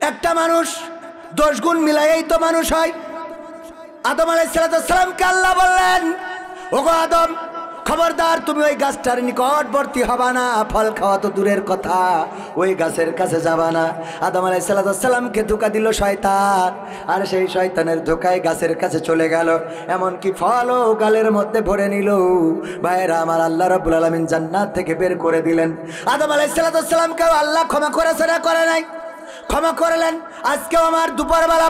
একটা মানুষ 10 গুণ মিলাইই তো মানুষ হয়। আদম আলাইহিস সালামকে আল্লাহ বললেন, ওগো আদম, খবরদার তুমি ওই গাছটার নিকটবর্তী হবা না, ফল খাওয়া তো দূরের কথা, ওই গাছের কাছে যাবা না। আদম আলাইহিস সালামকে ধোঁকা দিল শয়তান, আর সেই শয়তানের ধোঁকায় গাছের কাছে চলে গেল, এমনকি ফলও গালের মধ্যে ভরে নিল। ভাইরা আমার, আল্লাহ রাব্বুল আলামিন জান্নাত থেকে বের করে দিলেন। আদম আলাইহিস সালামকেও আল্লাহ ক্ষমা করেছে না করে নাই? ক্ষমা করলেন। আজকেও আমার দুপুরবেলা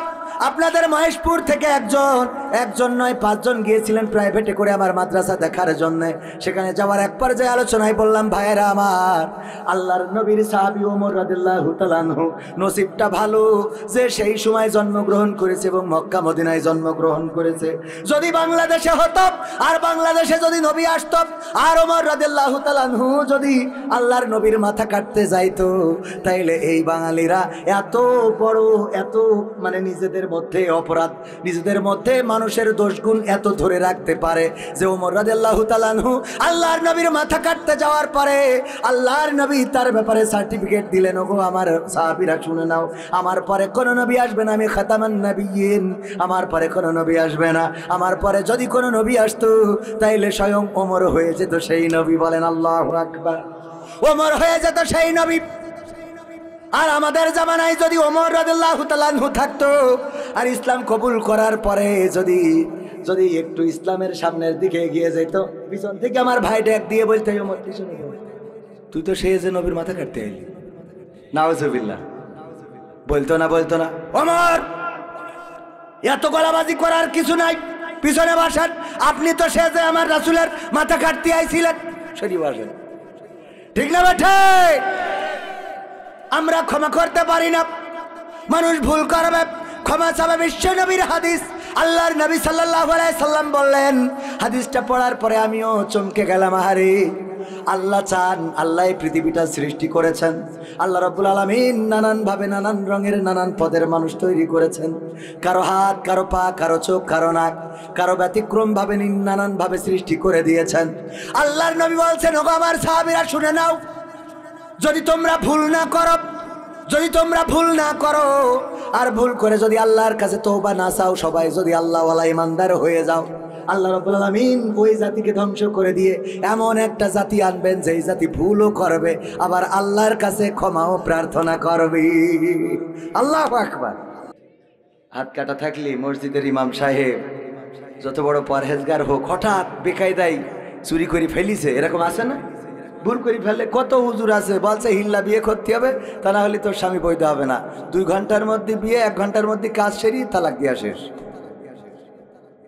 আপনাদের মহেশপুর থেকে একজন নয় 5 জন গিয়েছিলেন প্রাইভেটে করে আমার মাদ্রাসা দেখার জন্য। সেখানে যাওয়ার এক পর্যায়ে আলোচনায় বললাম, ভাইয়েরা আমার, আল্লাহর নবীর সাহাবী ওমর রাদিয়াল্লাহু তাআলা আনহু নসিবটা ভালো যে সেই সময় জন্মগ্রহণ করেছে এবং মক্কা মদিনায় জন্মগ্রহণ করেছে। যদি বাংলাদেশে হতো আর বাংলাদেশে যদি নবী আসতো আর ওমর রাদিয়াল্লাহু তাআলা আনহু যদি আল্লাহর নবীর মাথা কাটতে যাইতো, তাইলে এই বাঙালিরা এত বড়, এত মানে নিজেদের মধ্যে অপরাধ, নিজেদের মধ্যে মানুষের দোষ গুণ এত ধরে রাখতে পারে যে ওমর রাদিয়াল্লাহু তাআলা আনহু আল্লাহর নবীর মাথা কাটতে যাওয়ার পরে আল্লাহর নবী তার ব্যাপারে সার্টিফিকেট দিলেন, ওগো আমার সাহাবীরা শুনে নাও, আমার পরে কোনো নবী আসবে না, আমি খাতামান নবিয়্যিন, আমার পরে কোনো নবী আসবে না, আমার পরে যদি কোনো নবী আসতো তাইলে স্বয়ং ওমর হয়ে যেত সেই নবী। বলেন আল্লাহু আকবার। ওমর হয়ে যেত সেই নবী। আর আমাদের জামানায় যদি ওমর রাদিয়াল্লাহু তাআলা আনহু থাকতো আর ইসলাম কবুল করার পরে যদি একটু ইসলামের সামনের দিকে এগিয়ে যেত, পিছন থেকে আমার ভাই ডাক দিয়ে বলতে, ওমর পিছনে তুই তো সেই যে নবীর মাথা কাটতে এলি, নাউজুবিল্লাহ। বলতো না, ওমর এত গলাবাজি করার কিছু নাই, পিছনে বসেন, আপনি তো সে যে আমার রাসূলের মাথা কাটতে আইছিলেন, সরি বসেন। ঠিক না বেঠে? আমরা ক্ষমা করতে পারি না, মানুষ ভুল করবে, ক্ষমা চাবে। বিশ্ব নবীর হাদিস, আল্লাহর নবী সাল্লাল্লাহু আলাইহি সাল্লাম বললেন, হাদিসটা পড়ার পরে আমিও চমকে গেলাম। আরে আল্লাহ চান, আল্লাহ এই পৃথিবীটা সৃষ্টি করেছেন, আল্লাহ রাব্বুল আলামিন নানান ভাবে, নানান রঙের, নানান পদের মানুষ তৈরি করেছেন। কারো হাত, কারো পা, কারো চোখ, কারো নাক, কারো ব্যতিক্রম ভাবে নানান ভাবে সৃষ্টি করে দিয়েছেন। আল্লাহর নবী বলছেন, ওগো আমার সাহাবীরা শুনে নাও, যদি তোমরা ভুল না করো আর ভুল করে যদি আল্লাহর কাছে তওবা না চাও, সবাই যদি আল্লাহওয়ালা ইমানদার হয়ে যাও, আল্লাহ রাব্বুল আলামিন ওই জাতিকে ধ্বংস করে দিয়ে এমন একটা জাতি আনবেন যেই জাতি ভুলও করবে আবার আল্লাহর কাছে ক্ষমাও প্রার্থনা করবে। আল্লাহু আকবার। হাত কাটা থাকলে মসজিদের ইমাম সাহেব যত বড় পরহেজগার হোক, হঠাৎ বেকায়দায় চুরি করে ফেলিছে, এরকম আছে না? ভুল করে ফেললে কত হুজুর আছে বলছে হিল্লা বিয়ে করতে হবে, তা না হলে তোর স্বামী বৈধ হবে না, 2 ঘন্টার মধ্যে বিয়ে, 1 ঘন্টার মধ্যে কাজ সেরি তালাক দিয়া শেষ।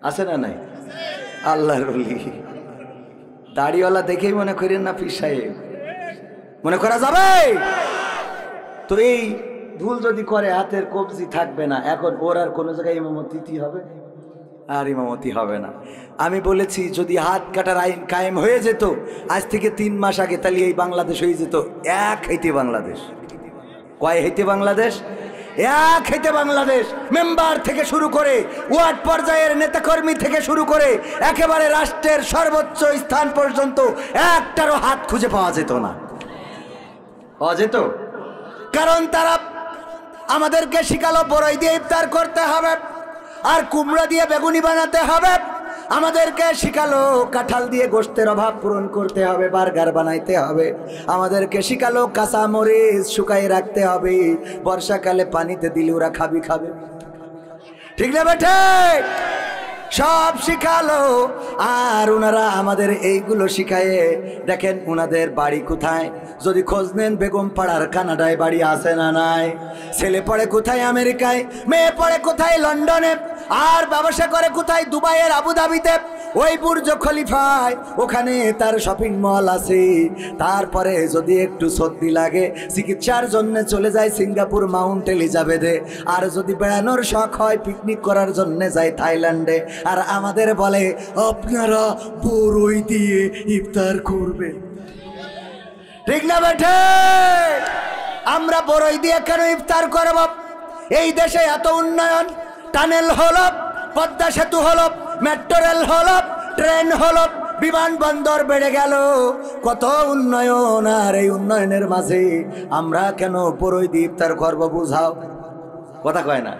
আছে না নাই? আল্লাহর ওলি দাড়িওয়ালা দেখেই মনে করেন না পীর সাহেব, মনে করা যাবে? তো এই ভুল যদি করে হাতের কবজি থাকবে না, এখন ওর আর কোনো জায়গায় ইমামতি হবে? আর ইমামতি হবে না। আমি বলেছি যদি হাত কাটার আইন কায়েম হয়ে যেত আজ থেকে 3 মাস আগে, তাহলে এই বাংলাদেশ হয়ে যেত এক হইতে বাংলাদেশ। কয় হইতে বাংলাদেশ? এক হইতে বাংলাদেশ। মেম্বার থেকে শুরু করে ওয়ার্ড পর্যায়ের নেতাকর্মী থেকে শুরু করে একেবারে রাষ্ট্রের সর্বোচ্চ স্থান পর্যন্ত একটারও হাত খুঁজে পাওয়া যেত না। পাওয়া যেত? কারণ তারা আমাদেরকে শিখালো বড়ই দিয়ে ইফতার করতে হবে আর কুমড়া দিয়ে বেগুনি বানাতে হবে, আমাদেরকে শিখালো কাঁঠাল দিয়ে গোশতের অভাব পূরণ করতে হবে, বার্গার বানাইতে হবে, আমাদেরকে শিখালো কাঁচা মরিচ শুকাই রাখতে হবে, বর্ষাকালে পানিতে দিলে ওরা খাবে। ঠিক না বেঠে? সব শিখালো। আর ওনারা আমাদের এইগুলো শিখায়ে দেখেন ওনাদের বাড়ি কোথায়, যদি খোঁজ নেন বেগম পাড়ার কানাডায় বাড়ি আছে না নাই, ছেলে পড়ে কোথায় আমেরিকায়, মেয়ে পড়ে কোথায় লন্ডনে, আর ব্যবসা করে কোথায় দুবাইয়ের আবুধাবিতে, ওই বুর্জ খলিফায়, ওখানে তার শপিং মল আছে। তারপরে যদি একটু সর্দি লাগে চিকিৎসার জন্য চলে যায় সিঙ্গাপুর মাউন্ট এলিজাবেথে, আর যদি বেড়ানোর শখ হয় পিকনিক করার জন্য যায় থাইল্যান্ডে। আর আমাদের বলে আপনারা বড়ই দিয়ে ইফতার করবেন। ঠিক না বেঠে? আমরা বড়ই দিয়ে কেন ইফতার করব? এই দেশে এত উন্নয়ন, টানেল হলো, পদ্মা সেতু হলো, মেট্রো রেল হলো, ট্রেন হলো, বিমানবন্দর বেড়ে গেল, কত উন্নয়ন। আর এই উন্নয়নের মাঝে আমরা কেন বড়ই দিয়ে ইফতার করব? বুঝাও। কথা কয় না?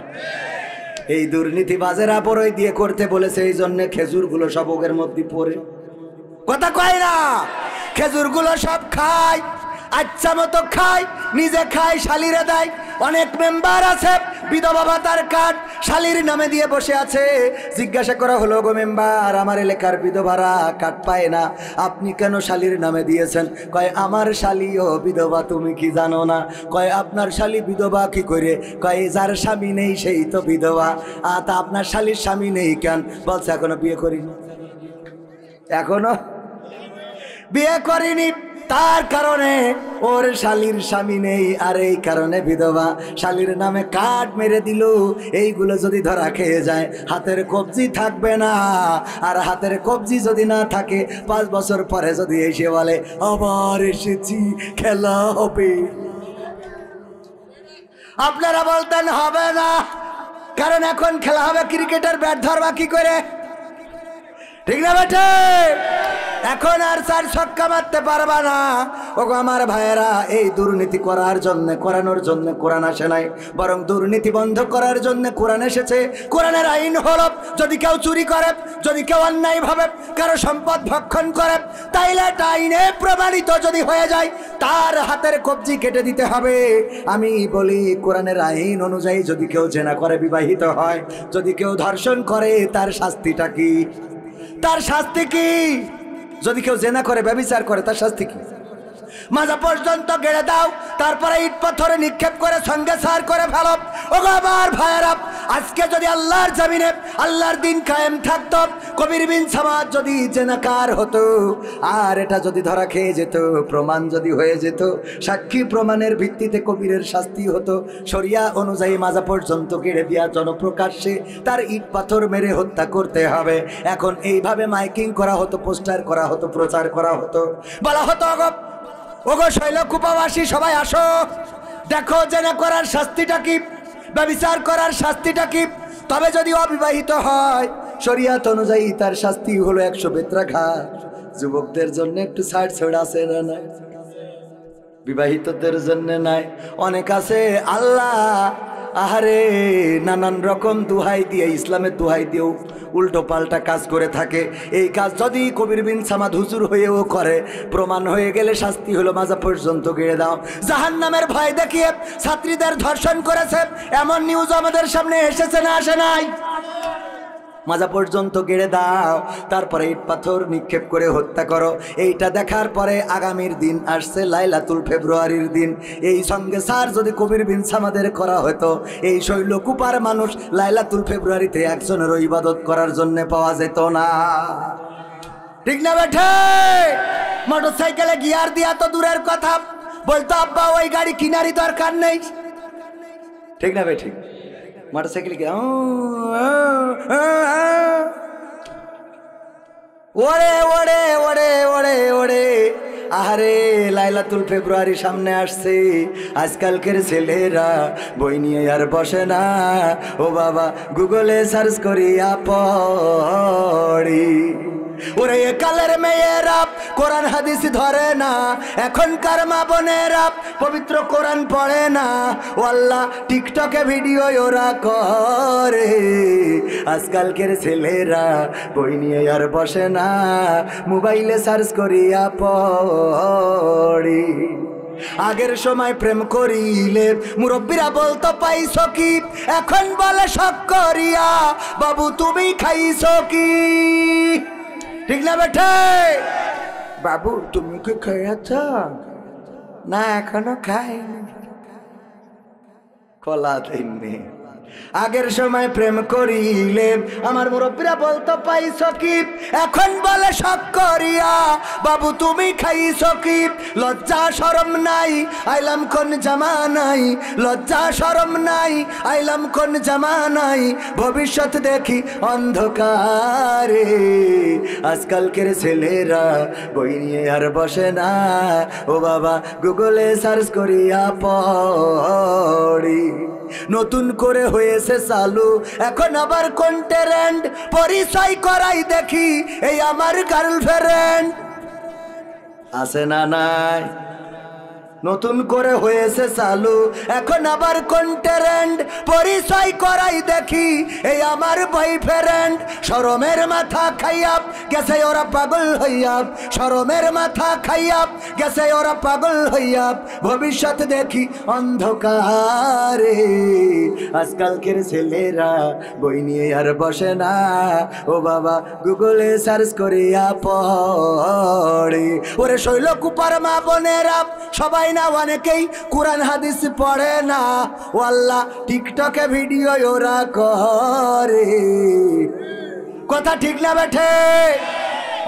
এই দুর্নীতিবাজেরা বড়ই দিয়ে করতে বলেছে, এই জন্য খেজুরগুলো সব ওদের মধ্যে পড়ে। কথা কয় না? খেজুরগুলো সব খায়, আচ্ছা মতো খায়, নিজে খায়, শালিরে দেয়। অনেক মেম্বার আছে বিধবা ভাতার কার্ড শালির নামে দিয়ে বসে আছে। জিজ্ঞাসা করা হলো, গো মেম্বার, আমার এলাকার বিধবারা কার্ড পায় না, আপনি কেন শালির নামে দিয়েছেন? কয়, আমার শালিও বিধবা, তুমি কি জানো না? কয়, আপনার শালি বিধবা কি করে? কয়, যার স্বামী নেই সেই তো বিধবা। তা আপনার শালির স্বামী নেই কেন? বলছে, এখনো বিয়ে করিনি। এখনো বিয়ে করিনি, তার কারণে ওর শালির স্বামী নেই, আর এই কারণে বিধবা। শালির নামে কাঠ মেরে দিল। এইগুলো যদি ধরা খেয়ে যায়, হাতের কবজি থাকবে না। আর হাতের কবজি যদি না থাকে, 5 বছর পরে যদি এসে বলে আবার এসেছি, খেলা হবে, আপনারা বলতেন হবে না। কারণ এখন খেলা হবে, ক্রিকেটের ব্যাট ধরবা কি করে? ঠিক না বেটে? এখন আর 4 ছক্কা মারতে পারবা না। ওগো আমার ভাইয়েরা, এই দুর্নীতি করার জন্য, করানোর জন্য কোরআন আসে নাই, বরং দুর্নীতি বন্ধ করার জন্য কোরআন এসেছে। কোরআনের আইন হলো, যদি কেউ চুরি করে, যদি কেউ অন্যায়ভাবে কারো সম্পদ ভক্ষণ করে, তাইলে এটা আইনে প্রমাণিত যদি হয়ে যায়, তার হাতের কবজি কেটে দিতে হবে। আমি বলি, কোরআনের আইন অনুযায়ী যদি কেউ জেনা করে বিবাহিত হয়, যদি কেউ ধর্ষণ করে, তার শাস্তিটা কি? তার শাস্তি কি? যদি কেউ জেনা করে, ব্যভিচার করে, তার শাস্তি কি? মাজা পর্যন্ত গেড়ে দাও, তারপরে ইট পাথরে নিক্ষেপ করে সঙ্গে সার করে ফেলো। ওগো আমার ভাইয়েরা, আজকে যদি আল্লাহর জমিনে আল্লাহর দিন কায়েম থাকতো, কবির বিন সামাদ যদি জেনাকার হতো, আর এটা যদি ধরা খেয়ে যেত, প্রমাণ যদি হয়ে যেত, সাক্ষী প্রমাণের ভিত্তিতে কবিরের শাস্তি হতো। শরিয়া অনুযায়ী মাজা পর্যন্ত গেড়ে দিয়া জনপ্রকাশ্যে তার ইট পাথর মেরে হত্যা করতে হবে। এখন এইভাবে মাইকিং করা হতো, পোস্টার করা হতো, প্রচার করা হতো, বলা হতো, ওগো শৈলকুপাবাসী সবাই আসো, দেখো জেনা করার শাস্তিটা কি, ব্যভিচার করার শাস্তিটা কি। তবে যদি অবিবাহিত হয়, শরিয়াত অনুযায়ী তার শাস্তি হলো 100 বেত্রাঘাত। যুবকদের জন্য একটু ছাড় ছড় আছে না? নাই। বিবাহিতদের জন্য নাই। অনেক আছে আল্লাহ আহারে নানান রকম দুহাই দিয়ে, ইসলামের দুহাই দিয়েও উল্টো পাল্টা কাজ করে থাকে। এই কাজ যদি কবির বিন সামাদ হুজুর হয়েও করে, প্রমাণ হয়ে গেলে শাস্তি হলো মাজা পর্যন্ত গেড়ে দাও। জাহান্নামের ভয় দেখিয়ে ছাত্রীদের ধর্ষণ করেছে, এমন নিউজ আমাদের সামনে এসেছে না আসে নাই? মাজা পর্যন্ত গেড়ে দাও, তারপরে ইট পাথর নিক্ষেপ করে হত্যা করো। এইটা দেখার পরে আগামীর দিন আসছে লাইলাতুল ফেব্রুয়ারির দিন। এই সঙ্গে স্যার যদি কবির বিন সামাদের করা হতো, এই শৈলকুপার মানুষ লাইলাতুল ফেব্রুয়ারিতে একজনেরও ইবাদত করার জন্য পাওয়া যেত না। ঠিক না বেঠে? মোটরসাইকেলে গিয়ার দিয়া তো দূরের কথা, বলতো আব্বা ওই গাড়ি কিনারই দরকার নেই। ঠিক না বেঠি? মোটরসাইকেল কি ওরে ওরে ওরে ওরে ওরে, আহারে লাইলাতুল ফেব্রুয়ারি সামনে আসছে। আজকালকের ছেলেরা বই নিয়ে আর বসে না, ও বাবা গুগলে সার্চ করিয়া পড়ি। ওরে কালের মেয়েরা কোরআন হাদিস ধরে না, এখনকার মা বোনেরা পবিত্র কোরআন পড়ে না। ও আল্লাহ, টিকটকে ভিডিও ওরা করে। আজকালকের ছেলেরা বই নিয়ে আর বসে না, মোবাইলে সার্চ করিয়া পড়ি। আগের সময় প্রেম করিলে মুরব্বীরা বলতো পাইছ কি, এখন বলে শখ করিয়া বাবু তুমি খাইছ কি। ঠিক না বেঠে? বাবু তুমি কি খেয়েছ? না এখনো খাইনি, কলা দিননি। আগের সময় প্রেম করিলে আমার মুরব্বীরা বলতো পাইছ কি, এখন বলে শখ করিয়া বাবু তুমি খাইছ কি। লজ্জা শরম নাই, আইলাম কোন জামানাই, লজ্জা শরম নাই, আইলাম কোন জামানাই, ভবিষ্যৎ দেখি অন্ধকারে। আজকালকের ছেলেরা বই নিয়ে আর বসে না, ও বাবা গুগলে সার্চ করিয়া পড়ি। নতুন করে হয়েছে চালু এখন আবার কোন ট্রেন্ড, পরিচয় করাই দেখি এই আমার গার্লফ্রেন্ড। আছে না নাই? নতুন করে হয়েছে চালু, এখন আবার কোন ট্রেন্ড পরিচয় করাই দেখি এই আমার বয়ফ্রেন্ড। শরমের মাথা খাইয়া গেছে ওরা পাগল হইয়া, শরমের মাথা খাইয়া গেছে ওরা পাগল হইয়া, ভবিষ্যৎ দেখি অন্ধকারে। আজকালকের ছেলেরা বই নিয়ে আর বসে না, ও বাবা গুগলে সার্চ করিয়া পড়ে। ওরে শৈল কুপার মা বোনেরা সবাই না, অনেকেই কোরআন হাদিস পড়ে না, ও আল্লাহ টিকটকে ভিডিও ওরা করে। কথা ঠিক না বেঠে?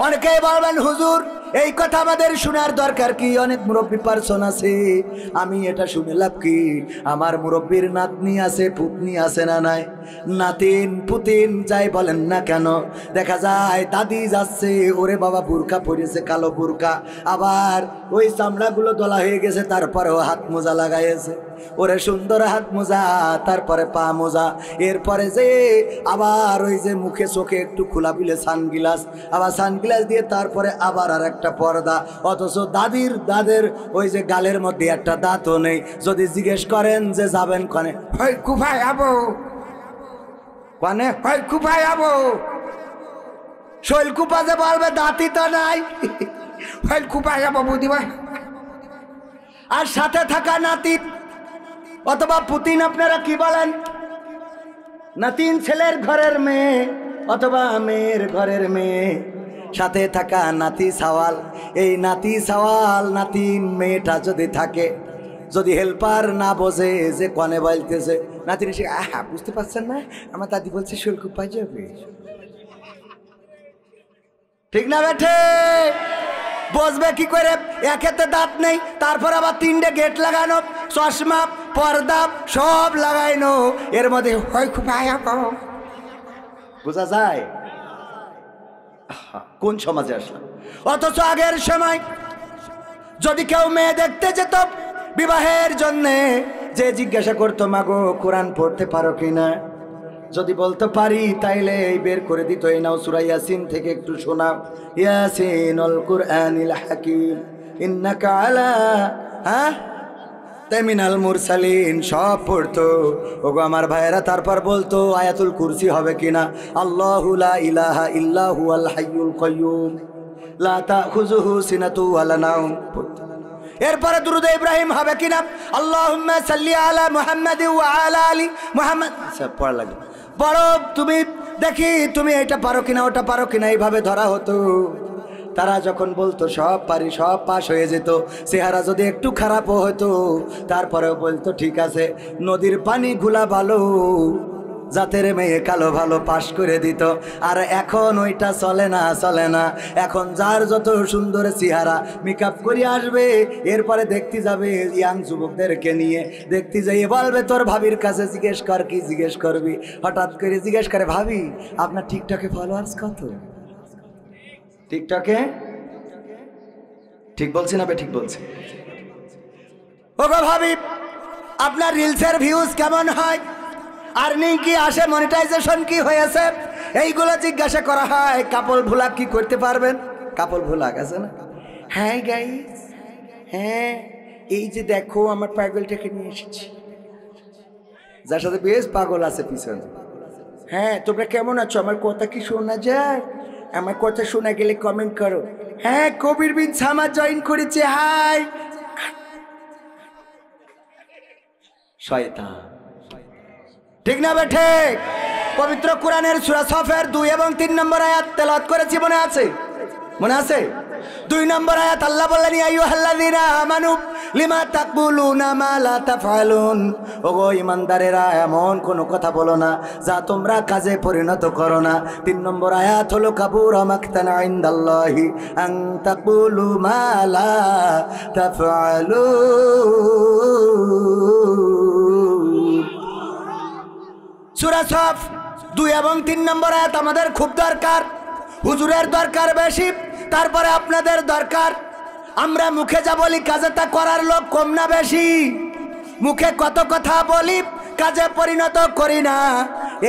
অনেকেই বলবেন হুজুর এই কথা আমাদের শোনার দরকার কি? অনেক মুরব্বী পার্সন আছে, আমি এটা শুনে লাভ কি? আমার মুরব্বীর নাতনি আছে, পুতনি আছে না নাই? নাতিন পুতিন যাই বলেন না কেন, দেখা যায় দাদি যাচ্ছে, ওরে বাবা বুরকা পরেছে, কালো বুরকা, আবার ওই চামড়াগুলো দলা হয়ে গেছে, তারপরেও হাত মোজা লাগাইছে, ওরে সুন্দর হাত মোজা, তারপরে পা মোজা, এরপরে যে আবার ওই যে মুখে চোখে একটু খোলা বিলে সানগ্লাস, আবার সানগ্লাস দিয়ে তারপরে আবার আর একটা পর্দা। অথচ দাদের ওই যে গালের মধ্যে একটা দাঁতও নেই। যদি জিজ্ঞেস করেন যে যাবেন কনে, হয় কুফায় আবো, কনে হয় কুফায় আবো, শৈল কুপা যে বলবে দাঁতই তো নাই, হয় কুফায় আবো বুঝিবা। আর সাথে থাকা নাতিন অথবা পুতিন, আপনারা কি বলেন? নাতিন ছেলের ঘরের মেয়ে অথবা মেয়ের ঘরের মেয়ে, সাথে থাকা নাতি সাওয়াল। এই নাতি সাওয়াল নাতিন মেয়েটা যদি থাকে, যদি হেল্পার না বোঝে যে কনে বলতেছে, নাতিন এসে আহা বুঝতে পারছেন না, আমার দাদি বলছে শৈলকুপ পাই যাবে। ঠিক না বেঠে? বসবে কি করে? একেতে দাঁত নেই, তারপর আবার তিনটে গেট লাগানো, চশমা পর্দা সব লাগাইনো, এর মধ্যে হয় খুব বোঝা যায় কোন সমাজে আসলাম। অথচ আগের সময় যদি কেউ মেয়ে দেখতে যেত বিবাহের জন্যে, যে জিজ্ঞাসা করতো মাগো কোরআন পড়তে পারো কিনা, যদি বলতে পারি তাইলে এই বের করে দিত, এই নাও সূরা ইয়াসিন থেকে একটু শোনা, ইয়াসিনুল কুরআনিল হাকিম ইন্নাকা আলা তামিনাল মুরসালিন, সব পড়তো। ওগো আমার ভাইয়েরা, তারপর বলতো আয়াতুল কুরসি হবে কিনা, আল্লাহু লা ইলাহা ইল্লা হুয়াল হাইয়ুল কাইয়্যুম লা তাখুযুহু সিনাতু ওয়ালা নাওম। এরপরে দুরূদ ইব্রাহিম হবে কিনা, আল্লাহুম্মা সাল্লি আলা মুহাম্মাদ ওয়া আলা আলি মুহাম্মাদ। সব পড়া লাগে। বড় তুমি দেখি তুমি এটা পারো কিনা, ওটা পারো কিনা, এইভাবে ধরা হতো। তারা যখন বলতো সব পারি, সব পাশ হয়ে যেত। চেহারা যদি একটু খারাপও হতো, তারপরেও বলতো ঠিক আছে, নদীর পানি ঘোলা ভালো, জাতের মেয়ে কালো ভালো, পাশ করে দিত। আর এখন ওইটা চলে না, চলে না। এখন যার যত সুন্দর চেহারা, মেকআপ করে আসবে, এরপরে দেখতে যাবে ইয়াং যুবকদেরকে নিয়ে, দেখতে যাই বলবে তোর ভাবির কাছে জিজ্ঞেস কর, কি জিজ্ঞেস করবি? হঠাৎ করে জিজ্ঞেস করে, ভাবি আপনার টিকটকে ফলোয়ার্স কত? টিকটকে ঠিক বলছি না বে? ঠিক বলছি। ওগো ভাবি আপনার রিলসের ভিউজ কেমন হয়, আর্নিং কি আসে, মনিটাইজেশন কি হয়েছে, এইগুলো জিজ্ঞাসা করা হয়। কাপল ভুলাক কি করতে পারবেন? কাপল ভুলাক আছে না? হ্যাঁ গাইস, হ্যাঁ এই যে দেখো আমার পাগলটাকে নিয়ে এসেছি, যার সাথে বেশ পাগল আছে পিছনে। হ্যাঁ তোমরা কেমন আছো? আমার কথা কি শোনা যায়? আমার কথা শোনা গেলে কমেন্ট করো। হ্যাঁ কবির বিন সামা জয়েন করেছে, হাই। শয়তান, ঠিক না বেঠে? পবিত্র কোরআনের সূরা সফের 2 এবং 3 নম্বর আয়াত তেলাওয়াত করেছি, মনে আছে? মনে আছে? 2 নম্বর আয়াত আল্লাহ বললেন, ইয়া আইয়ুহাল্লাযীনা আমানু লিমা তাকবুলুনা মা লা তাফআলুন। ওগো ঈমানদারেরা, এমন কোনো কথা বলো না যা তোমরা কাজে পরিণত করো না। 3 নম্বর আয়াত হলো কাবুরা মাকতান ইনদাল্লাহি আন তাকবুলু মা লা তাফআলুন। সূরা সফ 2 এবং 3 নম্বর আয়াত আমাদের খুব দরকার। হুজুরের দরকার বেশি, তারপরে আপনাদের দরকার। আমরা মুখে যা বলি কাজে তা করার লোক কম না বেশি? মুখে কত কথা বলি, কাজে পরিণত করি না।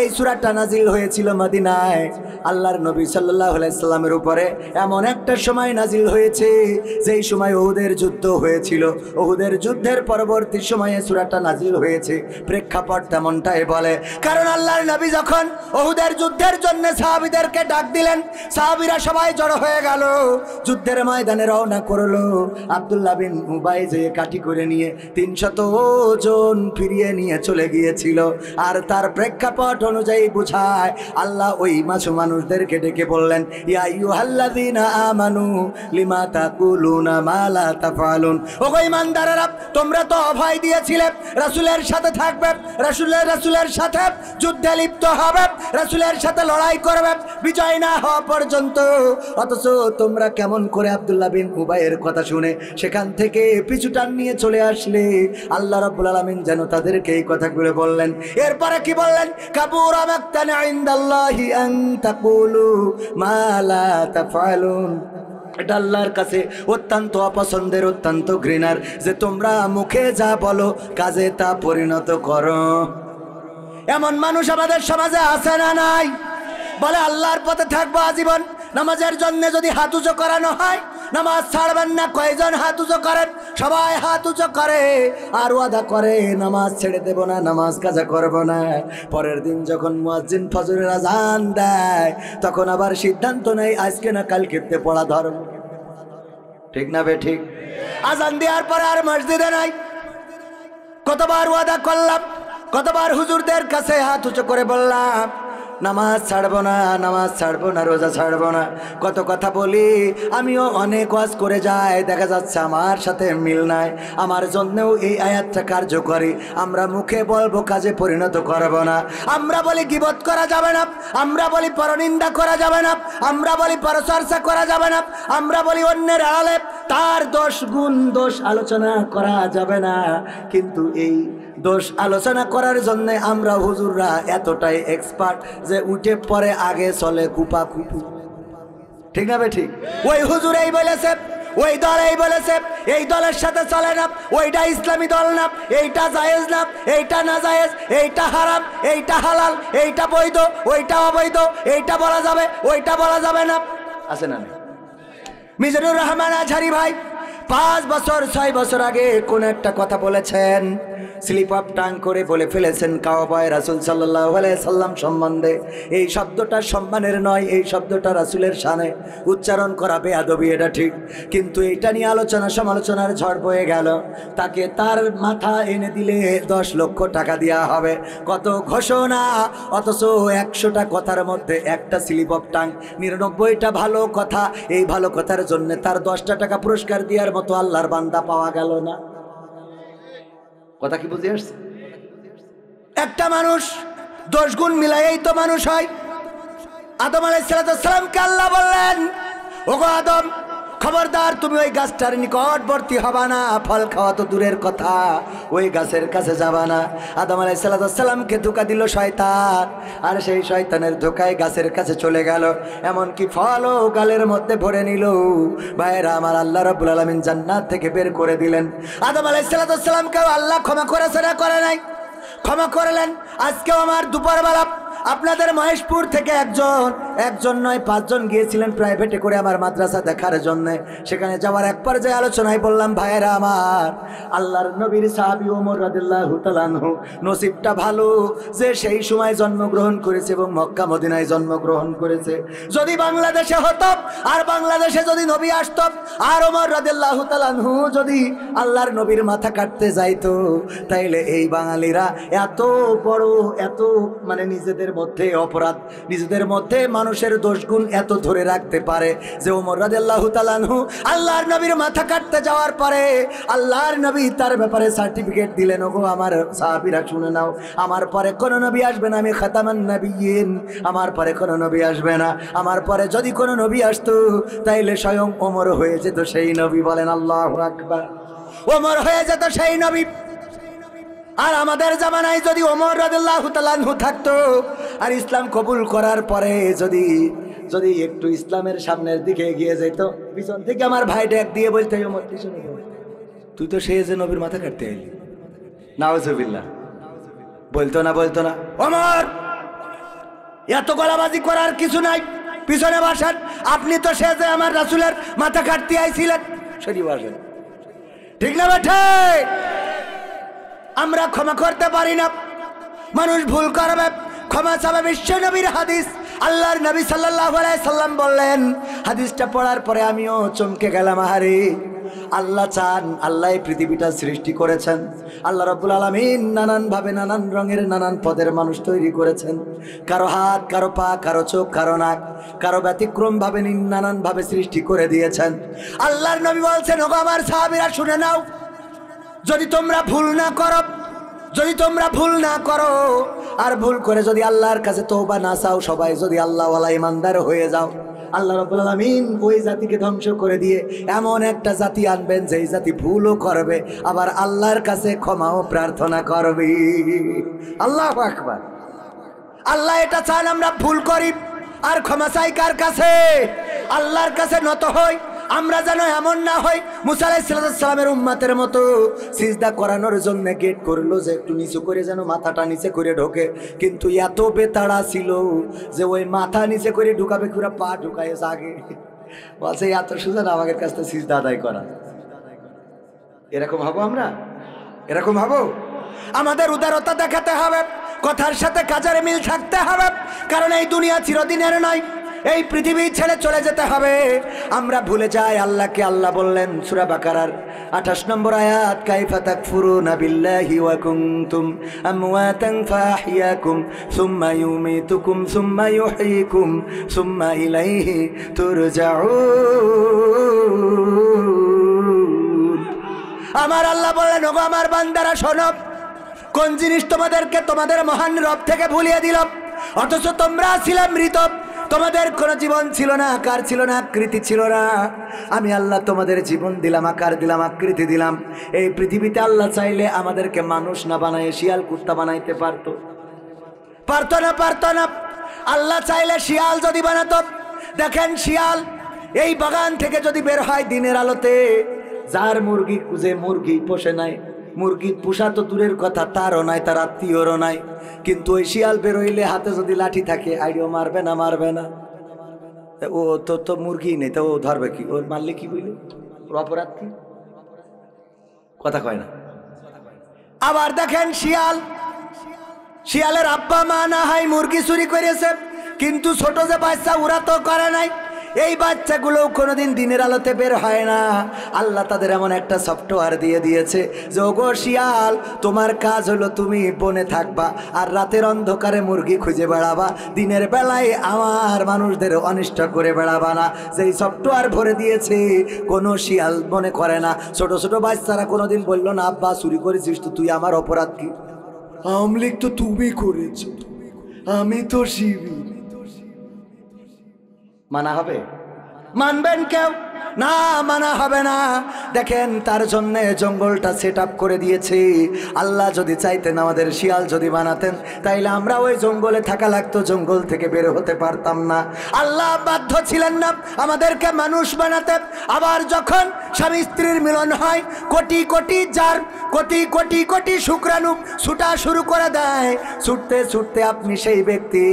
এই সূরাটা নাজিল হয়েছিল মদিনায় আল্লাহর নবী সাল্লাল্লাহু আলাইহি সাল্লামের উপরে। এমন একটা সময় নাজিল হয়েছে যেই সময় উহুদের যুদ্ধ হয়েছিল। উহুদের যুদ্ধের পরবর্তী সময়ে সূরাটা নাজিল হয়েছে। প্রেক্ষাপট তেমনটাই বলে, কারণ আল্লাহর নবী যখন উহুদের যুদ্ধের জন্য সাহাবীদেরকে ডাক দিলেন, সাহাবীরা সবাই জড়ো হয়ে গেল, যুদ্ধের ময়দানে রওনা করলো। আব্দুল্লাহ বিন উবাই যে কাঠি করে নিয়ে 300 ওজন ফিরিয়ে নিয়ে চলে গিয়েছিল। আর তার প্রেক্ষাপট অনুযায়ী বুঝায় আল্লাহ ওই মানুষদেরকে ডেকে বললেন, ইয়া আইয়ুহাল্লাযীনা আমানু লিমা তাকুলুনা মা লা তাফআলুন। ওগো ঈমানদারেরা, তোমরা তো অভয় দিয়েছিলে রাসূলের সাথে থাকবে, রাসূলের সাথে যুদ্ধে লিপ্ত হবে, রাসূলের সাথে লড়াই করবে বিজয় না হওয়া পর্যন্ত, অথচ তোমরা কেমন করে আব্দুল্লাহ বিন উবাইয়ের কথা শুনে সেখান থেকে পিছু টান নিয়ে চলে আসলে। আল্লাহ রাব্বুল আলামিন যেন তাদেরকে এই কথাগুলো বললেন। এরপরে কি বললেন? কাবুরা মাকতানা ইনদাল্লাহি আন তাকুলু মা লা তাফআলুন। এটা আল্লাহর কাছে অত্যন্ত অপছন্দের, অত্যন্ত ঘৃণার যে তোমরা মুখে যা বলো কাজে তা পরিণত করো। এমন মানুষ আমাদের সমাজে আছে না নাই? বলে আল্লাহর পথে থাকবো আজীবন, নামাজের জন্য যদি হাত উঁচু করানো হয় নামাজ ছাড়বেন না। কয়জন হাত উঁচু করেন? সবাই হাত উঁচু করে আর ওয়াদা করে নামাজ ছেড়ে দেব না, নামাজ কাজা করব না। পরের দিন যখন মুয়াজ্জিন ফজরের আজান দেয় তখন আবার সিদ্ধান্ত নেই আজকে না কালকে পড়া ধর্ম। ঠিক না বে ঠিক? আজান দেওয়ার পরে আর মসজিদে নাই। কতবার ওয়াদা করলাম, কতবার হুজুরদের কাছে হাত উঁচু করে বললাম নামাজ ছাড়বো না, নামাজ ছাড়বো না, রোজা ছাড়বো না। কত কথা বলি, আমিও অনেক ওয়াজ করে যাই, দেখা যাচ্ছে আমার সাথে মিল নাই। আমার জন্যও এই আয়াতটা কার্যকরী। আমরা মুখে বলবো, কাজে পরিণত করব না। আমরা বলি গীবত করা যাবে না, আমরা বলি পরনিন্দা করা যাবে না, আমরা বলি পরচর্চা করা যাবে না, আমরা বলি অন্যের আড়ালে তার দোষ গুণ দোষ আলোচনা করা যাবে না। কিন্তু এই দোষ আলোচনা করার জন্য আমরা হুজুররা এতটাই এক্সপার্ট যে উঠে পরে আগে চলে কুপা কুপু। ঠিক না বে ঠিক? ওই হুজুর এই বলেছে, ওই দল এই বলেছে, এই দলের সাথে চলে না, ওইটা ইসলামী দল না, এইটা জায়েজ না, এইটা না জায়েজ, এইটা হারাম, এইটা হালাল, এইটা বৈধ, ওইটা অবৈধ, এইটা বলা যাবে, ওইটা বলা যাবে না। আছে না? মিজানুর রহমান আজহারি ভাই 5 বছর 6 বছর আগে কোন একটা কথা বলেছেন, স্লিপ অফ টাং করে বলে ফেলেছেন কাওবায় রাসূল সাল্লাল্লাহু আলাইহি সাল্লাম সম্বন্ধে। এই শব্দটা সম্মানের নয়, এই শব্দটা রাসূলের শানে উচ্চারণ করা বেয়াদবি, এটা ঠিক। কিন্তু এটা নিয়ে আলোচনা সমালোচনার ঝড় বয়ে গেল। তাকে তার মাথা এনে দিলে 10 লক্ষ টাকা দেওয়া হবে। কত ঘোষণা, অথচ 100টা কথার মধ্যে একটা স্লিপ অফ টাং, 99টা ভালো কথা। এই ভালো কথার জন্য তার 10টা টাকা পুরস্কার দেওয়ার মতো আল্লাহর বান্দা পাওয়া গেল না। কথা কি বুঝে আসছে? একটা মানুষ 10 গুণ মিলাইই তো মানুষ হয়। আদম আলাইহিস সালামকে আল্লাহ বললেন, ওগো আদম, খবরদার তুমি ওই গাছটার নিকটবর্তী হবা না, ফল খাওয়া তো দূরের কথা, ওই গাছের কাছে যাবা না। আদম আলাইহিস সালামকে ধোঁকা দিল শয়তান, আর সেই শয়তানের ধোঁকায় গাছের কাছে চলে গেল, এমনকি ফলও গালের মধ্যে ভরে নিল। ভাইরা আমার, আল্লাহ রাব্বুল আলামিন জান্নাত থেকে বের করে দিলেন। আদম আলাইহিস সালামকেও আল্লাহ ক্ষমা করেছে না করে নাই? ক্ষমা করলেন। আজকেও আমার দুপুরবেলা আপনাদের মহেশপুর থেকে একজন নয় 5 জন গিয়েছিলেন প্রাইভেটে করে আমার মাদ্রাসা দেখার জন্য। সেখানে যাওয়ার এক পর্যায়ে আলোচনায় বললাম, ভাইয়েরা আমার, আল্লাহর নবীর সাহাবী ওমর রাদিয়াল্লাহু তাআলা আনহু নসিবটা ভালো যে সেই সময় জন্মগ্রহণ করেছে এবং মক্কা মদিনায় জন্মগ্রহণ করেছে। যদি বাংলাদেশে হতো আর বাংলাদেশে যদি নবী আসতো আর ওমর রাদিয়াল্লাহু তাআলা আনহু যদি আল্লাহর নবীর মাথা কাটতে যাইতো, তাইলে এই বাঙালিরা এত বড়, এত মানে নিজেদের মধ্যে অপরাধ, নিজেদের মধ্যে মানুষের দোষগুণ এত ধরে রাখতে পারে যে ওমর রাদিয়াল্লাহু তাআলা আনহু আল্লাহর নবীর মাথা কাটতে যাওয়ার পরে আল্লাহর নবী তার ব্যাপারে সার্টিফিকেট দিলেন, ওগো আমার সাহাবীরা শুনে নাও, আমার পরে কোন নবী আসবে না, আমি খাতামান নবিয়্যিন, আমার পরে কোন নবী আসবে না। আমার পরে যদি কোন নবী আসতো তাইলে স্বয়ং ওমর হয়ে যেত সেই নবী। বলেন আল্লাহু আকবার। ওমর হয়ে যেত সেই নবী। আর আমাদের জামানায় যদি ওমর রাদিয়াল্লাহু তাআলা আনহু থাকতো আর ইসলাম কবুল করার পরে যদি একটু ইসলামের সামনের দিকে এগিয়ে যেত, পিছন থেকে আমার ভাই ডাক দিয়ে বলতে, ওমর পিছনে তুই তো সেই যে নবীর মাথা কাটতে এলি। নাউজুবিল্লাহ। বলতো না ওমর, এত গলাবাজি করার কিছু নাই, পিছনে বসেন, আপনি তো শেষে আমার রাসূলের মাথা কাটতে আইছিলেন, সরি বসেন। ঠিক না বেঠে? আমরা ক্ষমা করতে পারি না, মানুষ ভুল করবে, ক্ষমা চাবে। বিশ্ব নবীর হাদিস, আল্লাহর নবী সাল্লাল্লাহু আলাইহি সাল্লাম বললেন, হাদিসটা পড়ার পরে আমিও চমকে গেলাম। আহারে, আল্লাহ চান, আল্লাহ এই পৃথিবীটা সৃষ্টি করেছেন। আল্লাহ রাব্বুল আলামিন নানান ভাবে, নানান রঙের, নানান পদের মানুষ তৈরি করেছেন। কারো হাত, কারো পা, কারো চোখ, কারো নাক, কারো ব্যতিক্রম ভাবে নানান ভাবে সৃষ্টি করে দিয়েছেন। আল্লাহর নবী বলছেন, ওগো আমার সাহাবীরা শুনে নাও, যদি তোমরা ভুল না করো আর ভুল করে যদি আল্লাহর কাছে তওবা না চাও, সবাই যদি আল্লাহওয়ালা ইমানদার হয়ে যাও, আল্লাহ রাব্বুল আলামিন ওই জাতিকে ধ্বংস করে দিয়ে এমন একটা জাতি আনবেন যেই জাতি ভুলও করবে আবার আল্লাহর কাছে ক্ষমাও প্রার্থনা করবে। আল্লাহু আকবার। আল্লাহ এটা চান আমরা ভুল করি আর ক্ষমা চাই কার কাছে? আল্লাহর কাছে নত হই। আমরা যেন এমন না হই মুসা আলাইহিস সালামের উম্মতের মতো সিজদা করানোর জন্য গেট করলো যে একটু নিচু করে যেন মাথাটা নিচে করে ঢোকে, কিন্তু এত বেতাড়া ছিল যে ওই মাথা নিচে করে ঢুকাবে, পুরো পা ঢুকায় জাগে, বলছে এত সুযোগ আমাদের কাছ থেকে সিজদা আদায় করা। এরকম হবো আমরা? এরকম হবো? আমাদের উদারতা দেখাতে হবে, কথার সাথে কাজের মিল থাকতে হবে, কারণ এই দুনিয়া চিরদিনের নয়, এই পৃথিবী ছেড়ে চলে যেতে হবে। আমরা ভুলে যাই আল্লাহকে। আল্লাহ বললেন সূরা বাকারার 28 নম্বর আয়াত, কাইফা তাকফুরুনা বিল্লাহি ওয়া কুনতুম আমওয়াতান ফাহইয়াকুম সুম্মা ইউমীতুকুম সুম্মা ইউহয়িকুম সুম্মা ইলাইহি তুরজাউন। আমার আল্লাহ বললেন, ওগো আমার বান্দারা শোনো, কোন জিনিস তোমাদেরকে তোমাদের মহান রব থেকে ভুলিয়ে দিল, অথচ তোমরা ছিলে মৃত, তোমাদের কোনো জীবন ছিল না, আকার ছিল না, আকৃতি ছিল না। আমি আল্লাহ তোমাদের জীবন দিলাম, আকার দিলাম, আকৃতি দিলাম। এই পৃথিবীতে আল্লাহ চাইলে আমাদেরকে মানুষ না বানায় শিয়াল কুত্তা বানাইতে পারতো না। আল্লাহ চাইলে শিয়াল যদি বানাতো, দেখেন শিয়াল এই বাগান থেকে যদি বের হয় দিনের আলোতে, যার মুরগি খুঁজে মুরগি পোষে নাই, মুরগি পোষা তো দূরের কথা, তারও নাই, তার আত্মীয়রও নাই, কিন্তু ওই শিয়াল বেরোইলে হাতে যদি লাঠি থাকে আইডিও মারবে না। ও তো মুরগি নেই, তো ও ধরবে কি? ওর মারলে কি বলি? ওর অপরাধ কি? কথা কয় না। আবার দেখেন শিয়ালের আব্বা মা না হয় মুরগি চুরি করেছে, কিন্তু ছোট যে বাচ্চা ওরা তো করে নাই, এই বাচ্চাগুলো কোনোদিন দিনের আলোতে বের হয় না। আল্লাহ তাদের এমন একটা সফটওয়্যার দিয়ে দিয়েছে যে ওগো শিয়াল, তোমার কাজ হলো তুমি বনে থাকবা আর রাতের অন্ধকারে মুরগি খুঁজে বেড়াবা, দিনের বেলায় আমার মানুষদের অনিষ্ট করে বেড়াবা না। যেই সফটওয়্যার ভরে দিয়েছে কোনো শিয়াল মনে করে না। ছোট ছোট বাচ্চারা কোনোদিন বললো না, আব্বা চুরি করেছিস তো তুই, আমার অপরাধ কি? আওয়ামী লীগ তো তুমি করেছ, আমি তো শিবির। মানা হবে? মানবেন কেউ? না, মানা হবে না। দেখেন তার জন্য জঙ্গলটা সেট আপ করে দিয়েছে। আল্লাহ যদি চাইতেন আমাদের শিয়াল যদি বানাতেন, তাইলে আমরা ওই জঙ্গলে থাকা লাগতো, জঙ্গল থেকে বের হতে পারতাম না। আল্লাহ বাধ্য ছিলেন না আমাদেরকে মানুষ বানাতে। আবার যখন স্বামী স্ত্রীর মিলন হয়, কোটি কোটি জার, কোটি কোটি কোটি শুক্রাণু ছুটা শুরু করে দেয়। ছুটতে ছুটতে আপনি সেই ব্যক্তি,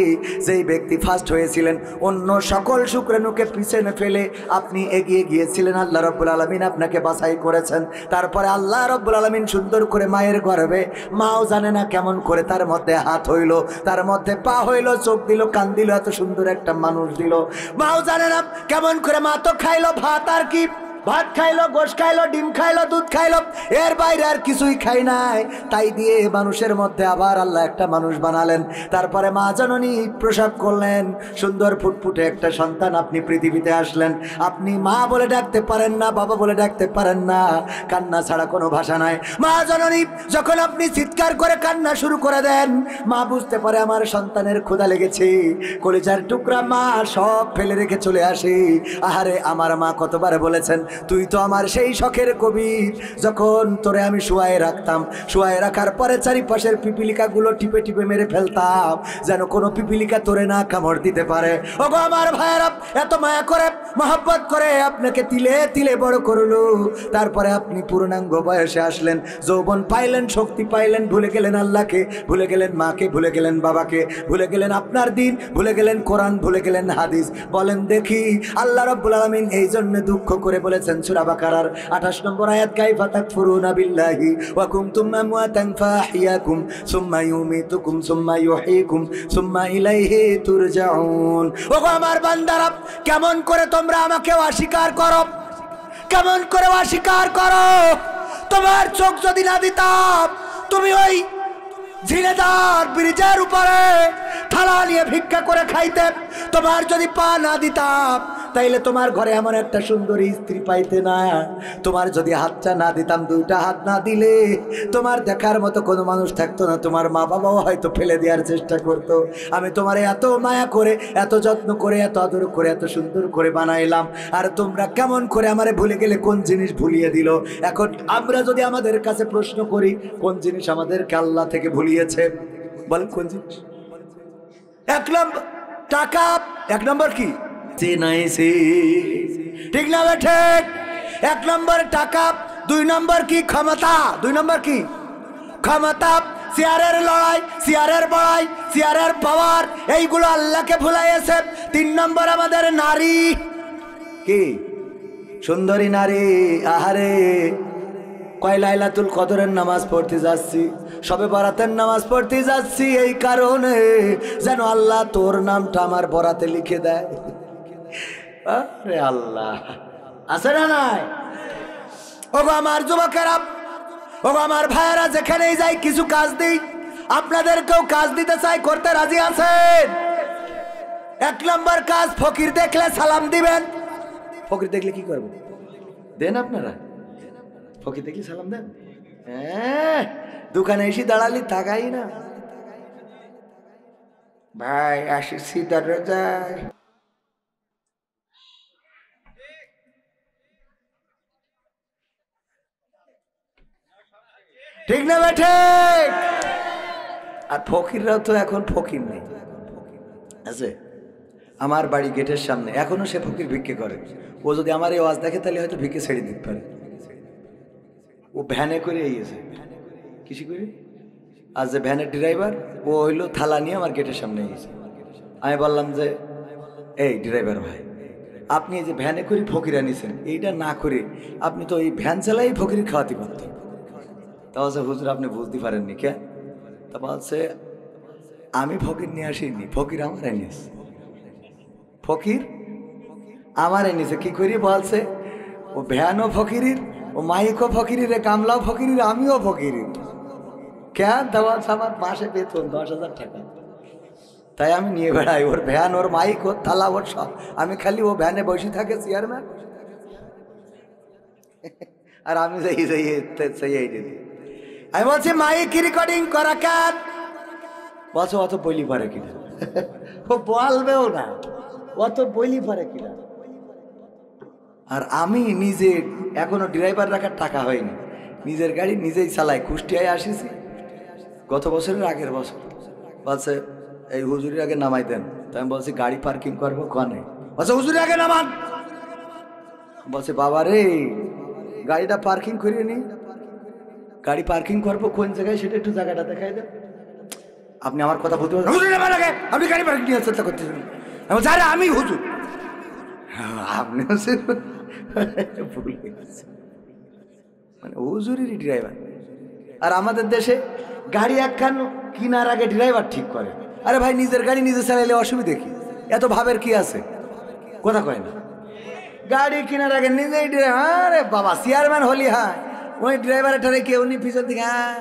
যেই ব্যক্তি ফার্স্ট হয়েছিলেন, অন্য সকল শুক্রাণুকে পিছনে ফেলে আপনি এগিয়ে গিয়েছিলেন। আল্লাহ রাব্বুল আলামিন আপনাকে বাছাই করেছেন। তারপরে আল্লাহ রাব্বুল আলামিন সুন্দর করে মায়ের গর্ভে, মাও জানে না কেমন করে তার মধ্যে হাত হইল, তার মধ্যে পা হইল, চোখ দিল, কান দিল, এত সুন্দর একটা মানুষ দিল। মাও জানে না কেমন করে, মা তো খাইলো ভাত, আর কি ভাত খাইলো, গোশ খাইলো, ডিম খাইলো, দুধ খাইলো, এর বাইরে আর কিছুই খাই নাই। তাই দিয়ে মানুষের মধ্যে আবার আল্লাহ একটা মানুষ বানালেন। তারপরে মা জননী প্রসব করলেন, সুন্দর ফুটফুটে একটা সন্তান আপনি পৃথিবীতে আসলেন। আপনি মা বলে ডাকতে পারেন না, বাবা বলে ডাকতে পারেন না, কান্না ছাড়া কোনো ভাষা নাই। মা জননী যখন আপনি চিৎকার করে কান্না শুরু করে দেন, মা বুঝতে পারে আমার সন্তানের ক্ষুধা লেগেছে, কলিজার টুকরা মা সব ফেলে রেখে চলে আসে। আহারে আমার মা কতবার বলেছেন, তুই তো আমার সেই শখের কবির, যখন তোরে আমি শুয়ায় রাখতাম, শুয়ায় রাখার পরে চারিপাশের পিপিলিকাগুলো টিপে টিপে মেরে ফেলতাম, যেন কোনো পিপিলিকা তোরে না কামড় দিতে পারে। ওগো আমার ভাইয়েরা, এত মায়া করে মহব্বত করে আপনাকে তিলে তিলে বড় করলো, তারপরে আপনি পূর্ণাঙ্গ বয়সে আসলেন, যৌবন পাইলেন, শক্তি পাইলেন, ভুলে গেলেন আল্লাহকে, ভুলে গেলেন মাকে, ভুলে গেলেন বাবাকে, ভুলে গেলেন আপনার দিন, ভুলে গেলেন কোরআন, ভুলে গেলেন হাদিস। বলেন দেখি, আল্লাহ রাব্বুল আলামিন এই জন্য দুঃখ করে বলেছেন সূরা বাকারার 28 নম্বর আয়াত, কাইফা তাকফুরুনা বিল্লাহি ওয়া কুনতুম আমওয়াতান ফাহিয়াকুম সুম্মা ইউমিতুকুম সুম্মা ইউহয়িকুম সুম্মা ইলাইহি তুরজাউন। ওগো আমার বান্দারা, কেমন করে তোমরা আমাকে অস্বীকার করো, কেমন করে অস্বীকার করো? তোমার চোখ যদি না দিতাম, তুমি ওই ঝিলেদার ব্রিজের উপরে থালা নিয়ে ভিক্ষা করে খাইতে, তোমার যদি পা না দিতাম, তাইলে তোমার ঘরে এমন একটা সুন্দরী স্ত্রী পাইতে না, তোমার যদি হাতটা না দিতাম, দুইটা হাত না দিলে তোমার দেখার মতো কোনো মানুষ থাকতো না, তোমার মা বাবাও হয়তো ফেলে দেওয়ার চেষ্টা করতো। আমি তোমার এত মায়া করে, এত যত্ন করে, এত আদর করে, এত সুন্দর করে বানাইলাম, আর তোমরা কেমন করে আমারে ভুলে গেলে? কোন জিনিস ভুলিয়ে দিল? এখন আমরা যদি আমাদের কাছে প্রশ্ন করি, কোন জিনিস আমাদেরকে আল্লাহ থেকে ভুলিয়েছে? বলেন কোন জিনিস? 1 নম্বর টাকা, 1 নম্বর কি? ঠিক না ঠিক? 1 নম্বর টাকা, 2 নম্বর কি? ক্ষমতা। 2 নম্বর কি? ক্ষমতা। চেয়ারের লড়াই, চেয়ারের বড়াই, চেয়ারের পাওয়ার, এইগুলো আল্লাহকে ভুলাইয়েছে। 3 নম্বর আমাদের নারী, কি সুন্দরী নারী। আহারে, কয় লাইলাতুল কদরের নামাজ পড়তে যাচ্ছি, সবে বরাতের নামাজ পড়তে যাচ্ছি, এই কারণে যেন আল্লাহ তোর নামটা আমার বরাতে লিখে দেয়। আরে আল্লাহ, আছে না নাই? ওগো আমার যুবকেরা, ওগো আমার ভাইয়েরা, যেখানেই যাই কিছু কাজ দিই, আপনাদেরকেও কাজ দিতে চাই, করতে রাজি আছেন? 1 নম্বর কাজ, ফকির দেখলে সালাম দিবেন। ফকির দেখলে কি করবো? দেন আপনারা? ফকির দেখলে সালাম দেন? হ্যাঁ, দোকানে এসে দাঁড়ালি তাকাই না, ভাই আসিছি দরজায়। ঠিক না বেঠে? আর ফকিররাও তো এখন ফকির নেই, আছে। আমার বাড়ি গেটের সামনে এখনো সে ফকির ভিক্ষে করে। ও যদি আমার এই আওয়াজ দেখে, তাহলে হয়তো ভিক্ষে ছেড়ে দিতে পারে। ও ভ্যানে করে এসে, কিসি করে, আর যে ভ্যানের ড্রাইভার, ও হইলো থালা নিয়ে আমার গেটের সামনে গেছে। আমি বললাম যে, এই ড্রাইভার ভাই, আপনি এই যে ভ্যানে করে ফকির আনিছেন, এইটা না করে আপনি তো এই ভ্যান চালাই ফকির খাওয়াতে পারতেন। তা বলছে, হুজুর আপনি বুঝতে পারেননি কে? তা বলছে, আমি ফকির নিয়ে আসিনি, ফকির আমার এনেছে। ফকির আমার এনেছে কি করি? বলছে, ও ভ্যানও ফকিরির, ও মাইকও ফকিরির, কামলাও ফকিরির, আমিও ফকিরির। কেন? তা বলছে, আমার মাসে বেতন 10,000 টাকা, তাই আমি নিয়ে বেড়াই ওর ভ্যান, ওর মাইক, ওর থালা, ওর সব। আমি খালি ও ভ্যানে বসে থাকে চেয়ারম্যান, আর আমি যাই দিদি। আমি বলছি, মাইক রেকর্ডিং করা কেন? বলছে, অত বলি পারে কিনা? ও বলবেও না, অত বলি পারে কিনা। আর আমি নিজে এখনো ড্রাইভার রাখার টাকা হয়নি, নিজের গাড়ি নিজেই চালাই। কুষ্টিয়ায় আসিছি গত বছরের আগের বছর। বলছে, এই হুজুরের আগে নামাই দেন। তাই আমি বলছি, গাড়ি পার্কিং করবো কনে? বলছে, হুজুরের আগে নামান। বলছে, বাবা রে, গাড়িটা পার্কিং করিয়ে নি, গাড়ি পার্কিং করবো কোন জায়গায় সেটা একটু জায়গাটা দেখাই দেন। আপনি আমার কথা বলতে পারেন, হুজুর আমার আগে আপনি গাড়ি পার্কিং নিয়ে চেষ্টা করতেছেন। আমি হুজুর, আপনি মানে হুজুরেরই ড্রাইভার। আর আমাদের দেশে গাড়ি একখান কিনার আগে ড্রাইভার ঠিক করে। আরে ভাই, নিজের গাড়ি নিজে চালাইলে অসুবিধে কি? এত ভাবের কি আছে? কথা কয় না। গাড়ি কেনার আগে নিজেই ড্রাইভার। আরে বাবা, চেয়ারম্যান হলি, হ্যাঁ, ওই ড্রাইভারের ঠারে কেউ নি পিছন দিকে। হ্যাঁ,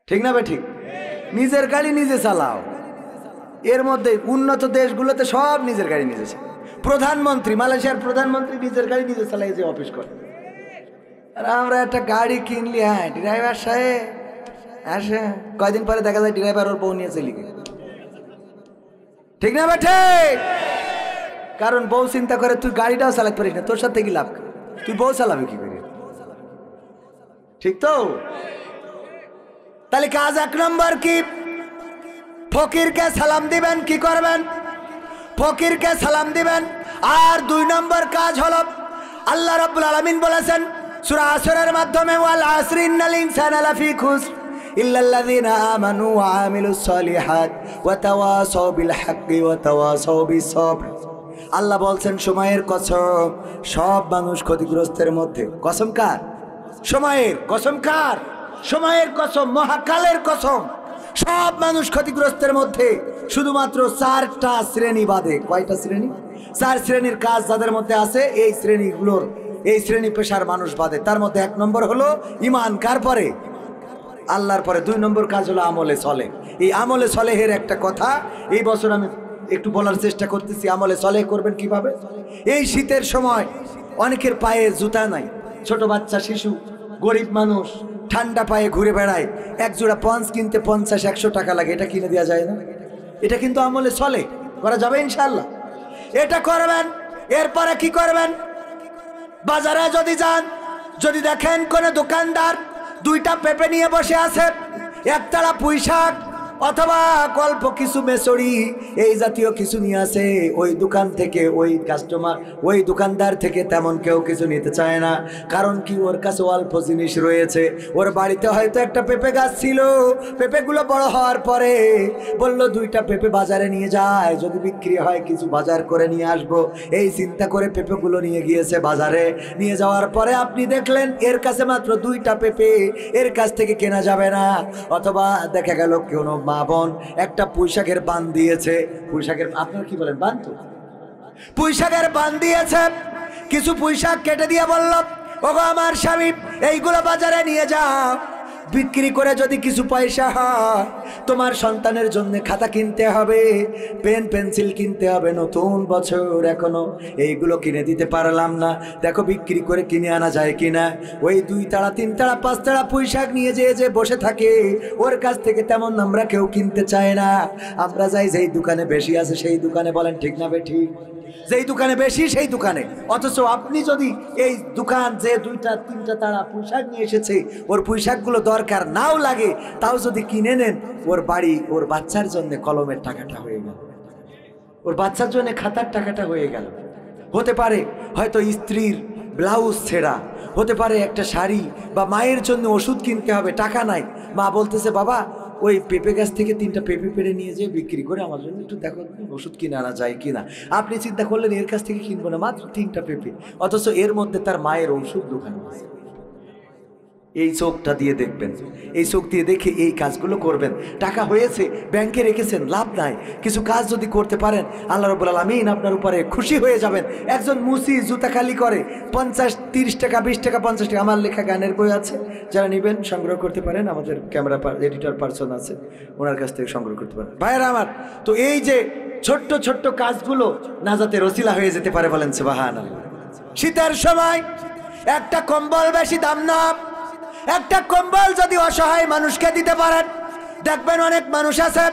ঠিক না ভাই? ঠিক। নিজের গাড়ি নিজে চালাও। এর মধ্যে উন্নত দেশগুলোতে সব নিজের গাড়ি নিজে চালায়। প্রধানমন্ত্রী, মালয়েশিয়ার প্রধানমন্ত্রী নিজের গাড়ি নিজে চালাই, যে অফিস করে। আর আমরা একটা গাড়ি কিনলি, হ্যাঁ, ড্রাইভার সাহেব আসে, কয়দিন পরে দেখা যায় ড্রাইভার ওর বউ নিয়ে চলে গেল। ঠিক না ভাই? ঠিক। কারণ বউ চিন্তা করে তুই গাড়িটাও চালাতে পারিস না, তোর সাথে কি লাভ, তুই বউ চালাবে কি করে? ঠিক তো? তাহলে কাজ 1 নম্বর কি? ফকিরকে সালাম দিবেন। কি করবেন? ফকিরকে সালাম দিবেন। আর 2 নম্বর কাজ হলো, আল্লাহ রাব্বুল আলামিন বলেছেন সূরা আসরের মাধ্যমে, ওয়াল আসরি ইন্নাল ইনসানা লাফি খুসর ইল্লাল্লাযীনা আমানু ওয়া আমিলুস সলিহাত ওয়া তাওয়াসাউ বিল হাক্কি ওয়া তাওয়াসাউ বিস সবর। আল্লাহ বলছেন সময়ের কসম, সব মানুষ ক্ষতিগ্রস্তের মধ্যে। কসম কার? সময়ের। কসম কার? সময়ের কসম, মহাকালের কসম। সব মানুষ ক্ষতিগ্রস্তের মধ্যে, শুধুমাত্র 4টা শ্রেণী বাদে। কয়টা শ্রেণী? 4 শ্রেণীর কাজ যাদের মধ্যে আছে, এই শ্রেণীগুলোর, এই শ্রেণী পেশার মানুষ বাদে। তার মধ্যে 1 নম্বর হলো ঈমান। কার পরে? আল্লাহর পরে। 2 নম্বর কাজ হলো আমলে সলেহ। এই আমলে সলেহের একটা কথা এই বছর আমি একটু বলার চেষ্টা করতেছি। আমলে সলেহ করবেন কিভাবে? এই শীতের সময় অনেকের পায়ে জুতা নাই, ছোট বাচ্চা, শিশু, গরিব মানুষ ঠান্ডা পায়ে ঘুরে বেড়ায়। 1 জোড়া পঞ্চ কিনতে 50-100 টাকা লাগে। এটা কিনে দেওয়া যায় না? এটা কিন্তু আমলে সলেহ করা যাবে ইনশাআল্লাহ। এটা করবেন। এরপরে কি করবেন? বাজারে যদি যান, যদি দেখেন কোন দোকানদার 2টা পেঁপে নিয়ে বসে আছে, 1 তাড়া পুঁই শাক অথবা অল্প কিছু মেসরি, এই জাতীয় কিছু নিয়ে আসে, ওই দোকান থেকে ওই কাস্টমার, ওই দোকানদার থেকে তেমন কেউ কিছু নিতে চায় না। কারণ কি? ওর কাছে অল্প জিনিস রয়েছে। ওর বাড়িতে হয়তো একটা পেঁপে গাছ ছিল, পেঁপেগুলো বড় হওয়ার পরে বলল 2টা পেঁপে বাজারে নিয়ে যায়, যদি বিক্রি হয় কিছু বাজার করে নিয়ে আসবো। এই চিন্তা করে পেঁপেগুলো নিয়ে গিয়েছে বাজারে। নিয়ে যাওয়ার পরে আপনি দেখলেন এর কাছে মাত্র 2টা পেঁপে, এর কাছ থেকে কেনা যাবে না। অথবা দেখা গেল কোনো মা বোন একটা পুঁইশাকের বান দিয়েছে, পুঁইশাকের, আপনারা কি বলেন, বান? তো পুঁইশাকের বান দিয়েছে, কিছু পুঁইশাক কেটে দিয়ে বলল, ওগো আমার স্বামী, এইগুলো বাজারে নিয়ে যাও, বিক্রি করে যদি কিছু পয়সা হয় তোমার সন্তানের জন্য খাতা কিনতে হবে, পেন পেন্সিল কিনতে হবে, নতুন বছর এখনো এইগুলো কিনে দিতে পারলাম না, দেখো বিক্রি করে কিনে আনা যায় কিনা। ওই 2 তাড়া 3 তাড়া 5 তাড়া পুঁইশাক নিয়ে যে বসে থাকে, ওর কাছ থেকে তেমন আমরা কেউ কিনতে চায় না। আমরা যাই যেই দোকানে বেশি আছে সেই দোকানে। বলেন ঠিক না বেঠিক? যেই দোকানে বেশি সেই দোকানে। অথচ আপনি যদি এই দোকান যে 2টা 3টা তারা পুঁইশাক নিয়ে এসেছে, ওর পুঁইশাকগুলো দরকার নাও লাগে, তাও যদি কিনে নেন, ওর বাড়ি, ওর বাচ্চার জন্য কলমের টাকাটা হয়ে গেল, ওর বাচ্চার জন্য খাতার টাকাটা হয়ে গেল। হতে পারে হয়তো স্ত্রীর ব্লাউজ ছেঁড়া, হতে পারে একটা শাড়ি, বা মায়ের জন্য ওষুধ কিনতে হবে, টাকা নাই। মা বলতেছে, বাবা ওই পেঁপে গাছ থেকে 3টা পেঁপে পেড়ে নিয়ে যেয়ে বিক্রি করে আমার জন্য একটু দেখো ওষুধ কিনে আনা যায় কিনা। আপনি চিন্তা করলেন এর কাছ থেকে কিনবো না, মাত্র 3টা পেঁপে, অথচ এর মধ্যে তার মায়ের ওষুধ দোকান আছে। এই চোখটা দিয়ে দেখবেন, এই চোখ দিয়ে দেখে এই কাজগুলো করবেন। টাকা হয়েছে, ব্যাংকে রেখেছেন, লাভ নাই। কিছু কাজ যদি করতে পারেন, আল্লাহ রাব্বুল আলামিন আপনার উপরে খুশি হয়ে যাবেন। একজন মুসি জুতা খালি করে 50-30 টাকা, 20 টাকা, 50 টাকা। আমার লেখা গানের বই আছে, যারা নেবেন সংগ্রহ করতে পারেন, আমাদের ক্যামেরা এডিটর পার্সন আছে, ওনার কাছ থেকে সংগ্রহ করতে পারেন। ভাইয়েরা আমার, তো এই যে ছোট্ট ছোট্ট কাজগুলো নাজাতের ওসিলা হয়ে যেতে পারে। বলেন সুবহানাল্লাহ। শীতের সময় একটা কম্বল বেশি দাম না, একটা কম্বল যদি অসহায় মানুষকে দিতে পারেন, দেখবেন অনেক মানুষ আছে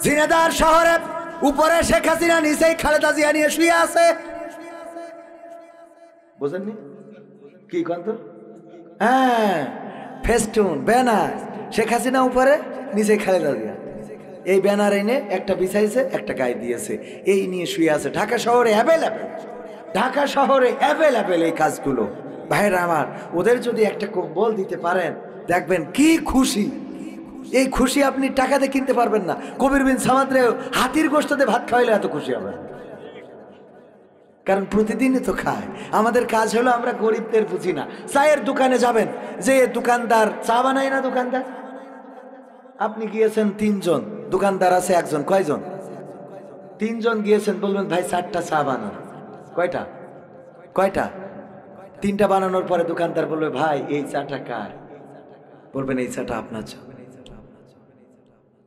ঝিনাইদহ শহরে, উপরে শেখ হাসিনা, নিচেই খালেদা জিয়া নিয়ে শুয়ে আছে। বুঝেননি কি কন্ত? হ্যাঁ, ফেস্টুন, ব্যানার, শেখ হাসিনা উপরে, নিচেই খালেদা জিয়া। এই ব্যানার এনে একটা বিছাইছে, একটা গায়ে দিয়েছে, এই নিয়ে শুয়ে আছে। ঢাকা শহরে অ্যাভেলেবেল, ঢাকা শহরে অ্যাভেলেবেল এই কাজগুলো। ভাইরা আমার, ওদের যদি একটা কম্বল দিতে পারেন, দেখবেন কি খুশি। এই খুশি আপনি টাকাতে কিনতে পারবেন না। কবির বিন সামাদরে হাতির গোশতে ভাত খাওয়াইলে এত খুশি হবে, কারণ প্রতিদিনই তো খায়। আমাদের কাজ হলো আমরা গরিবদের বুঝি না। চায়ের দোকানে যাবেন, যে দোকানদার চা বানায় না, দোকানদার, আপনি গিয়েছেন 3 জন, দোকানদার আছে 1 জন, কয়জন? 3 জন গিয়েছেন, বলবেন ভাই 4টা চা বানান। কয়টা? 3টা বানানোর পরে দোকানদার বলবে, ভাই এই চাটা কার? বলবেন এই চাটা আপনার চা।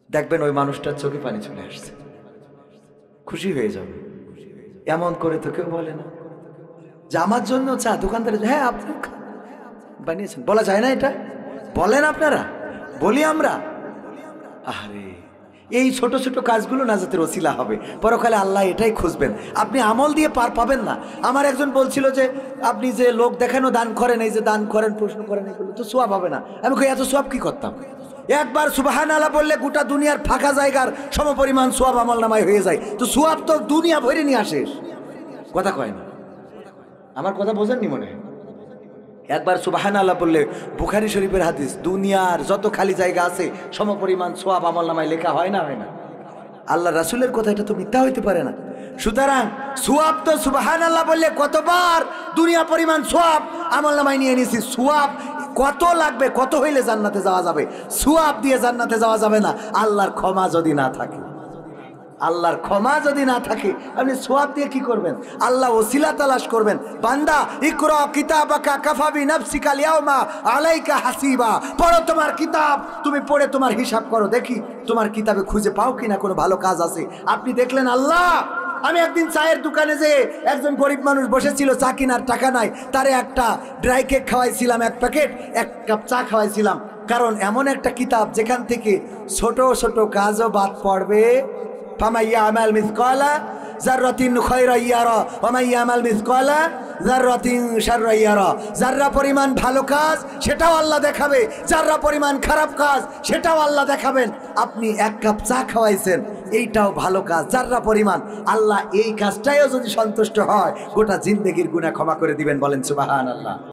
দেখবেন ওই মানুষটার চোখে পানি চলে আসছে, খুশি হয়ে যাবে। এমন করে তো কেউ বলে না যে আমার জন্য চা। দোকানদার, হ্যাঁ আপনি বানিয়েছেন, বলা যায় না এটা? বলেন আপনারা, বলি আমরা? আরে এই ছোট ছোট কাজগুলো নাজাতের ওসিলা হবে, পরকালে আল্লাহ এটাই খুঁজবেন। আপনি আমল দিয়ে পার পাবেন না। আমার একজন বলছিল যে আপনি যে লোক দেখানো দান করেন, এই যে দান করেন, প্রশ্ন করেন, এগুলো তো সোয়াব হবে না। আমি কই এত সোয়াব কি করতাম? একবার সুবহানাল্লাহ বললে গোটা দুনিয়ার ফাঁকা জায়গার সমপরিমাণ সোয়াব আমল নামায় হয়ে যায়। তো সোয়াব তো দুনিয়া ভরে নিয়ে আসে। কথা কয় না, আমার কথা বোঝেননি মনে হয়। একবার সুবহানাল্লাহ বললে, বুখারী শরীফের হাদিস, দুনিয়ার যত খালি জায়গা আছে সমপরিমাণ সোয়াব আমল নামায় লেখা হয় না, হয় না? আল্লাহ রাসূলের কথা, এটা তো মিথ্যা হইতে পারে না। সুতরাং সোয়াব তো সুবহানাল্লাহ বললে কতবার দুনিয়া পরিমাণ সোয়াব আমল নামায় নিয়ে নিয়েছি। সোয়াব কত লাগবে, কত হইলে জান্নাতে যাওয়া যাবে? সোয়াব দিয়ে জান্নাতে যাওয়া যাবে না, আল্লাহর ক্ষমা যদি না থাকে। আল্লাহর ক্ষমা যদি না থাকে আপনি সোয়াব দিয়ে কি করবেন? আল্লাহ ওসিলা তালাশ করবেন। বান্দা, ইকরা কিতাবাকা কাফা বিনাফসিকা আল-ইয়াওমা আলাইকা হাসিবা। পড়ো তোমার কিতাব, তুমি পড়ে তোমার হিসাব করো, দেখি তোমার কিতাবে খুঁজে পাও কিনা কোনো ভালো কাজ আছে। আপনি দেখলেন আল্লাহ, আমি একদিন চায়ের দোকানে যে একজন গরিব মানুষ বসেছিল, চা কেনার টাকা নাই, তারে একটা ড্রাই কেক খাওয়াইছিলাম, এক প্যাকেট, এক কাপ চা খাওয়াইছিলাম। কারণ এমন একটা কিতাব যেখান থেকে ছোট ছোট কাজও বাদ পড়বে। ফামান ইয়ামাল মিসকালা যাররাতিন খায়রান ইয়ারা ওয়া মান ইয়ামাল মিসকালা যাররাতিন শাররান ইয়ারা। যাররা পরিমাণ ভালো কাজ সেটাও আল্লাহ দেখাবে, যাররা পরিমাণ খারাপ কাজ সেটাও আল্লাহ দেখাবেন। আপনি এক কাপ চা খাওয়াইছেন, এইটাও ভালো কাজ, যাররা পরিমাণ। আল্লাহ এই কাজটাইও যদি সন্তুষ্ট হয়, গোটা জিন্দেগির গুনাহ ক্ষমা করে দিবেন। বলেন সুবহানাল্লাহ।